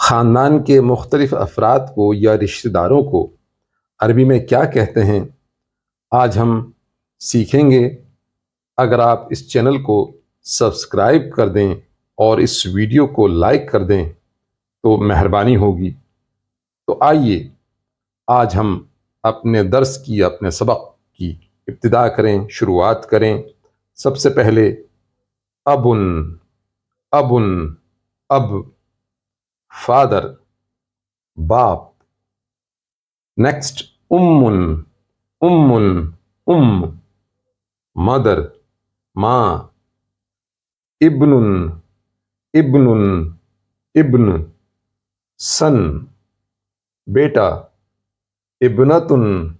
ख़ानदान के मुख्तलिफ़ अफ़राद को या रिश्तेदारों को अरबी में क्या कहते हैं, आज हम सीखेंगे। अगर आप इस चैनल को सब्सक्राइब कर दें और इस वीडियो को लाइक कर दें तो मेहरबानी होगी। तो आइए आज हम अपने दर्स की, अपने सबक की इब्तिदा करें, शुरुआत करें। सबसे पहले अबुन, अबुन, अब, फादर, बाप। नेक्स्ट उम्मुन, उम्मुन, मदर, माँ। इब्नुन, इब्नुन, इब्न, सन, बेटा। इब्नतुन,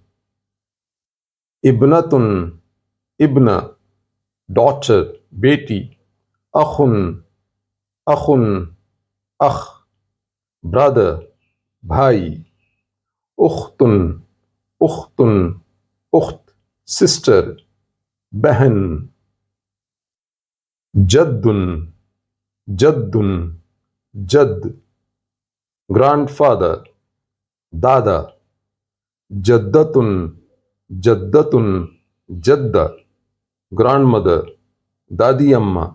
इब्नतुन, इब्न, डॉटर, बेटी। अखुन, अखुन, अख, ब्रदर, भाई। उख्तुन, उख्तुन, उख्त, सिस्टर, बहन। जद्दुन, जद्दुन, जद, ग्रैंडफादर, दादा। जद्दतुन, जद्दतुन, जद्दा, ग्रैंडमदर, दादी अम्मा।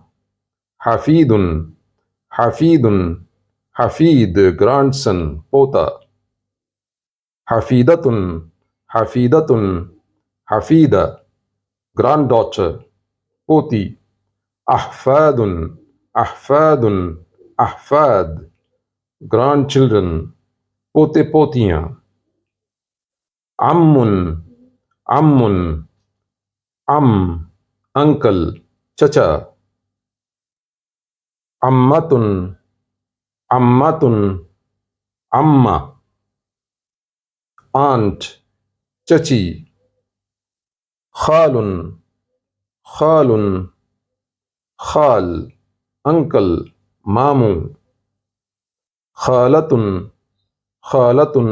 हफीदुन, हफीदुन, हफीद, ग्रैंडसन, पोता। हफीदतुन, हफीदतुन, हफीदा, ग्रैंडडॉटर, पोती। अहफादुन, अहफादुन, अहफाद, ग्रैंडचिल्ड्रन, पोते पोतियाँ। अम्मुन, अम्मुन, अम, अंकल, चचा। अम्मतुन, अम्मतुन, अम्मा, आंट, चची। खालुन, खालुन, खाल, अंकल, मामू। खालतुन, खालतुन,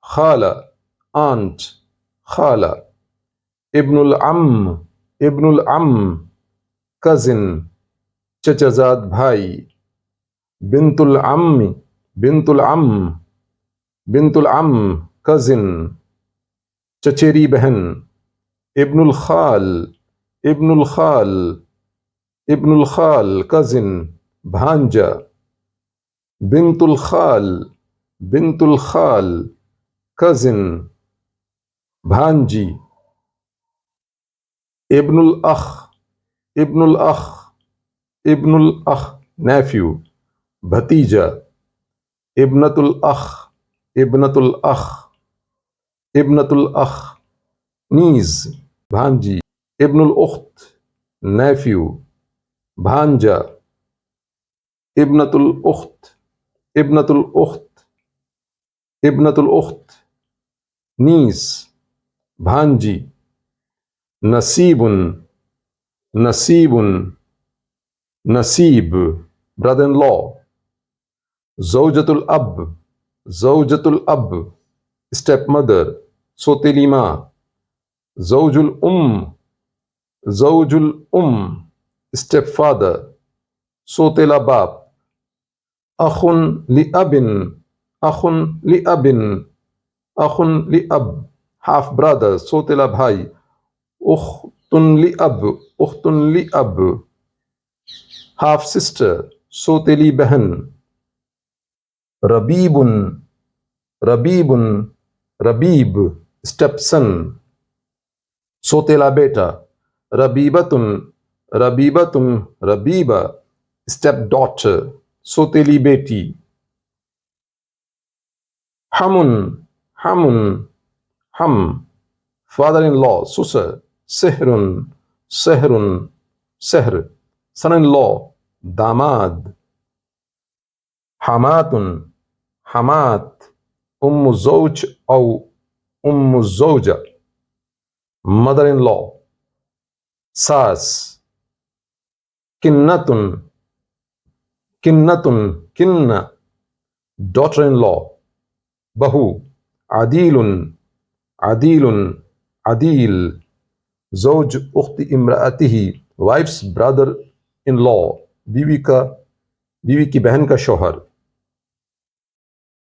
खाला, आंट, खाला। इब्नुल अम्म, इब्नुल अम्म, कजिन, चचाजाद भाई। बिंतुल अम्मी, बिंतुल अम्म, बिंतुल अम्म, कजिन, चचेरी बहन। इब्नुल खाल, इब्नुल खाल, इब्नुल खाल, कजिन, भांजा। बिंतुल खाल, बिंतुल खाल, कजिन, भांजी। इब्नुल अख, इब्नुल अख, इब्नुल अख, नेफ्यू, भतीजा। इब्नतुल अख, इब्नतुल अख, इब्नतुल अख, नीज, भांजी। इब्नुल उख्त, नेफ्यू, भांजा। इब्नतुल उख्त, इब्नतुल उख्त, इब्नतुल उख्त, नीस, भांजी। नसीबुन, नसीबुन, नसीब, ब्रदर इन लॉ। ज़ौजतुल अब, ज़ौजतुल अब, स्टेप मदर, सोतेली माँ। ज़ौजुल उम्म, ज़ौजुल उम्म, स्टेप फादर, सोतेला बाप। अखुन लि अबिन, अखुन लि अबिन, अखुन लि अब, हाफ ब्रदर, सोतेला भाई। उख्तुन लि अब, उख्तुन लि अब, हाफ सिस्टर, सोतेली बहन। रबीबुन, रबीबुन, रबीब, स्टेपसन, सोतेला बेटा। रबीबतुन, रबीबतुन, रबीबा, स्टेप डॉटर, सोतेली बेटी। हमुन, हमुन, हम, फादर इन लॉ, ससुर। सेहरुन, सेहरुन, सेहर, सन इन लॉ, दामाद। हमातुन, हमात, उम्मु ज़ौज औ उम्मु ज़ौजा, मदर इन लॉ, सास। किन्नतुन, किन्नतुन, किन्ना, डॉटर इन लॉ, बहू। आदीलुन, आदीलुन, Adil, ज़ौज उख्त इम्राअतिही, wives brother in law, बीवी की बहन का शौहर।